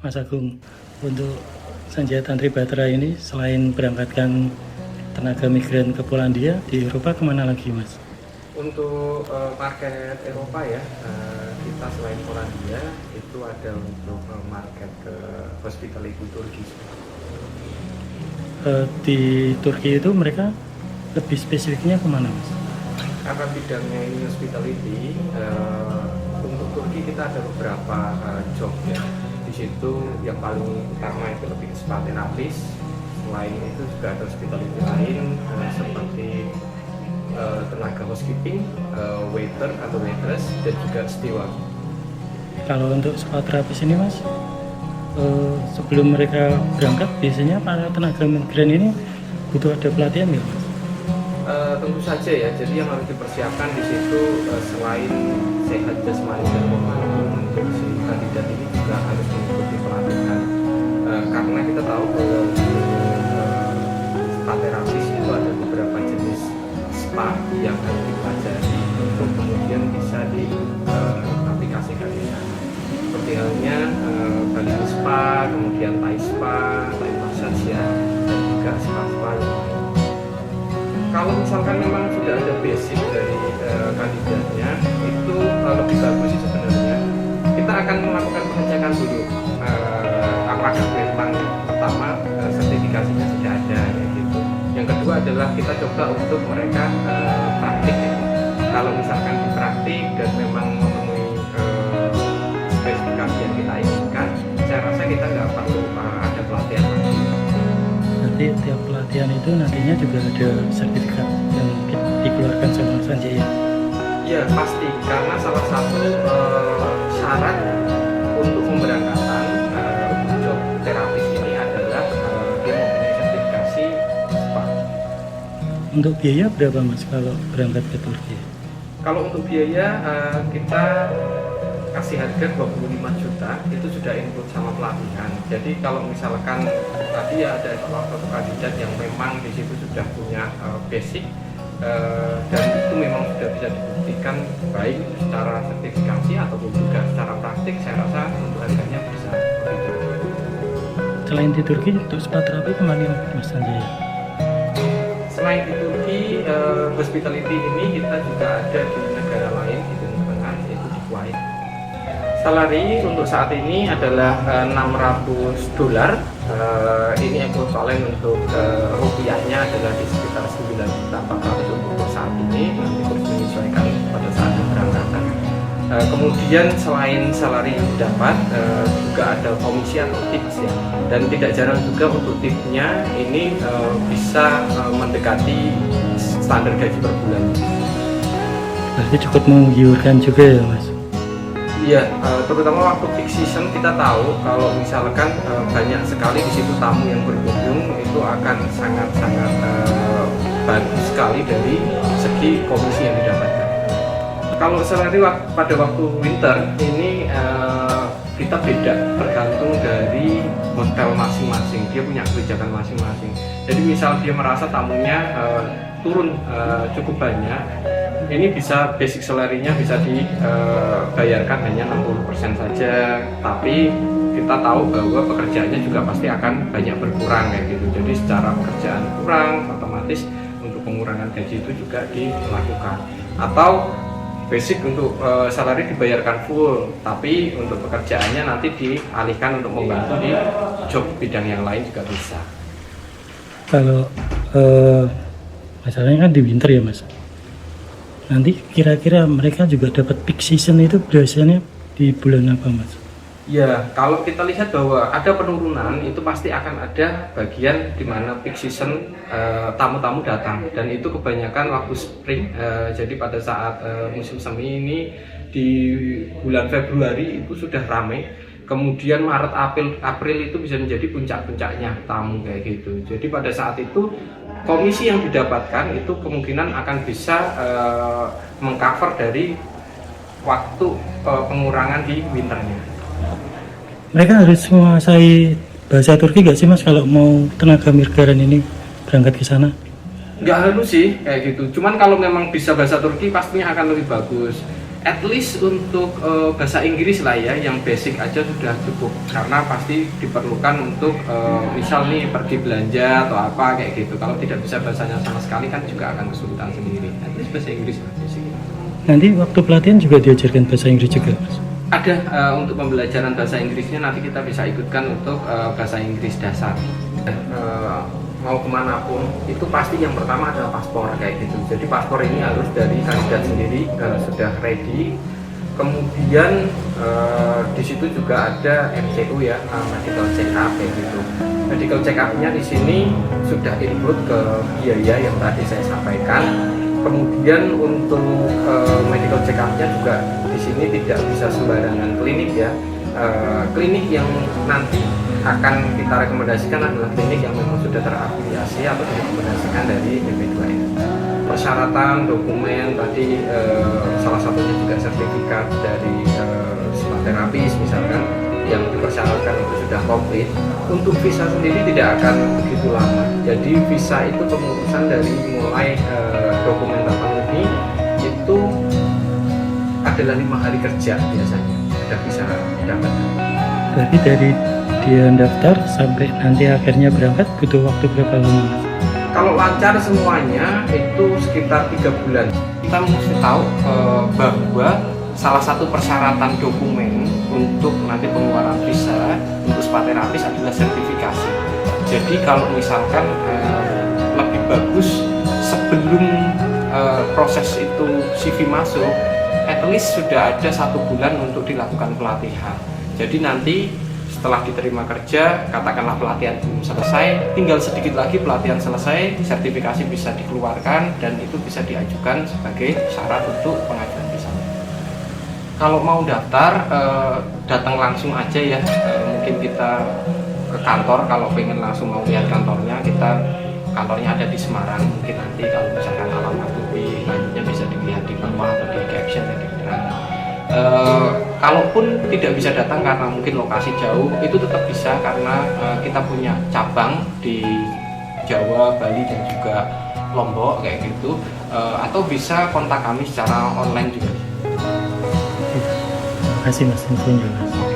Mas Agung, untuk Sanjaya Tantri Batra ini selain berangkatkan tenaga migran ke Polandia, di Eropa kemana lagi Mas? Untuk market Eropa ya, kita selain Polandia itu ada untuk market ke hospitality Turki. Di Turki itu mereka lebih spesifiknya kemana Mas? Karena bidangnya ini hospitality, untuk Turki kita ada beberapa job ya. Di situ yang paling utama itu lebih ke spa terapis. Selain itu juga ada hospitality lain seperti tenaga housekeeping, waiter atau waitress, dan juga steward. Kalau untuk spa terapis ini Mas, sebelum mereka berangkat biasanya para tenaga migran ini butuh ada pelatihan nggak Mas? Tentu saja ya, jadi yang harus dipersiapkan di situ selain sehat jasmani dan rohani, untuk si kandidat ini juga harus mengikuti pelatihan, karena kita tahu bahwa spa terapis itu ada beberapa jenis spa yang harus dipelajari untuk kemudian bisa diaplikasikan di sana. Seperti halnya Bali Spa, kemudian Thai Spa, Thai Massage ya, dan juga spa-spa yang lain. Kalau misalkan memang sudah ada basic dari kandidatnya, itu lebih bagus sih sebenarnya. Kita akan melakukan pengecekan dulu apakah memang pertama sertifikasinya sudah ada ya gitu. Yang kedua adalah kita coba untuk mereka praktik ya. Kalau misalkan di praktik dan memang memenuhi spesifikasi yang kita inginkan, saya rasa kita nggak perlu ada pelatihan lagi. Nanti tiap pelatihan itu nantinya juga ada sertifikat yang dikeluarkan sama Sanjaya. Ya pasti, karena salah satu syarat untuk pemberangkatan job terapis ini adalah dia mempunyai sertifikasi SPA. Untuk biaya berapa Mas kalau berangkat ke Turki? Kalau untuk biaya kita kasih harga 25 juta, itu sudah include sama pelatihan. Jadi kalau misalkan tadi ada salah satu kandidat yang memang di situ sudah punya basic dan itu memang sudah bisa dibuktikan baik secara sertifikasi ataupun juga secara praktik, saya rasa untuk harganya bisa lebih tinggi. Selain di Turki, untuk spa terapi kemana Mas Sanjaya? Selain di Turki, hospitality ini kita juga ada di negara lain di Timur Tengah, yaitu di Kuwait. Salary untuk saat ini adalah $600. Ini ekuivalen untuk rupiahnya adalah di sekitar 9.400.000 untuk saat ini, nanti terus menyesuaikan pada saat keberangkatan. Kemudian selain salary yang didapat, juga ada komisi atau tips ya, dan tidak jarang juga untuk tipsnya ini bisa mendekati standar gaji per bulan. Berarti cukup menggiurkan juga ya Mas? Iya, terutama waktu peak season kita tahu kalau misalkan banyak sekali di situ tamu yang berkunjung, itu akan sangat-sangat bagus sekali dari segi komisi yang didapatkan. Kalau salary pada waktu winter ini kita beda, tergantung dari hotel masing-masing, dia punya kebijakan masing-masing. Jadi misal dia merasa tamunya turun cukup banyak, ini bisa basic salary-nya bisa dibayarkan hanya 60% saja, tapi kita tahu bahwa pekerjaannya juga pasti akan banyak berkurang kayak gitu. Jadi secara pekerjaan kurang, otomatis untuk pengurangan gaji itu juga dilakukan. Atau basic untuk salary dibayarkan full, tapi untuk pekerjaannya nanti dialihkan untuk membantu di job bidang yang lain juga bisa. Kalau masalahnya kan di winter ya Mas, nanti kira-kira mereka juga dapat peak season itu biasanya di bulan apa Mas? Ya, kalau kita lihat bahwa ada penurunan, itu pasti akan ada bagian di mana peak season tamu-tamu datang, dan itu kebanyakan waktu spring. Jadi pada saat musim semi ini di bulan Februari itu sudah ramai. Kemudian Maret, April itu bisa menjadi puncak-puncaknya tamu kayak gitu. Jadi pada saat itu komisi yang didapatkan itu kemungkinan akan bisa mengcover dari waktu pengurangan di winternya. Mereka harus menguasai bahasa Turki nggak sih Mas kalau mau tenaga migran ini berangkat ke sana? Nggak harus sih kayak gitu. Cuman kalau memang bisa bahasa Turki pastinya akan lebih bagus. At least untuk bahasa Inggris lah ya, yang basic aja sudah cukup. Karena pasti diperlukan untuk misal nih pergi belanja atau apa kayak gitu. Kalau tidak bisa bahasanya sama sekali kan juga akan kesulitan sendiri. At least bahasa Inggris lah basic. Nanti waktu pelatihan juga diajarkan bahasa Inggris juga, Mas? Ada untuk pembelajaran bahasa Inggrisnya nanti kita bisa ikutkan untuk bahasa Inggris dasar. Mau kemanapun itu pasti yang pertama adalah paspor kayak gitu. Jadi paspor ini harus dari kandidat sendiri sudah ready. Kemudian di situ juga ada MCU ya, medical check up kayak gitu. Medical check up-nya di sini sudah include ke biaya yang tadi saya sampaikan. Kemudian untuk medical check up-nya juga di sini tidak bisa sembarangan klinik ya. Klinik yang nanti akan kita rekomendasikan adalah klinik yang memang sudah terafiliasi atau direkomendasikan dari BP2M. Persyaratan dokumen tadi salah satunya juga sertifikat dari psikoterapis misalkan yang dipersyaratkan itu sudah komplit. Untuk visa sendiri tidak akan begitu lama. Jadi visa itu pengurusan dari mulai dokumen terpenuhi itu adalah 5 hari kerja biasanya sudah bisa dapat. Berarti dari dia daftar sampai nanti akhirnya berangkat butuh waktu berapa lama, Mas? Kalau lancar semuanya itu sekitar 3 bulan. Kita mesti tahu bahwa salah satu persyaratan dokumen untuk nanti pengeluaran visa untuk spa terapis adalah sertifikasi. Jadi kalau misalkan lebih bagus sebelum proses itu CV masuk, at least sudah ada 1 bulan untuk dilakukan pelatihan. Jadi nanti setelah diterima kerja, katakanlah pelatihan belum selesai, tinggal sedikit lagi pelatihan selesai, sertifikasi bisa dikeluarkan dan itu bisa diajukan sebagai syarat untuk pengajuan visa. Kalau mau daftar, datang langsung aja ya. Mungkin kita ke kantor, kalau pengen langsung mau lihat kantornya, kantornya ada di Semarang. Mungkin nanti kalau misalkan alamat lebih lanjutnya bisa dilihat di bawah atau di caption ya, di keterangan. Kalaupun tidak bisa datang karena mungkin lokasi jauh, itu tetap bisa karena kita punya cabang di Jawa, Bali dan juga Lombok kayak gitu, atau bisa kontak kami secara online juga. Terima kasih Mas infonya, Mas.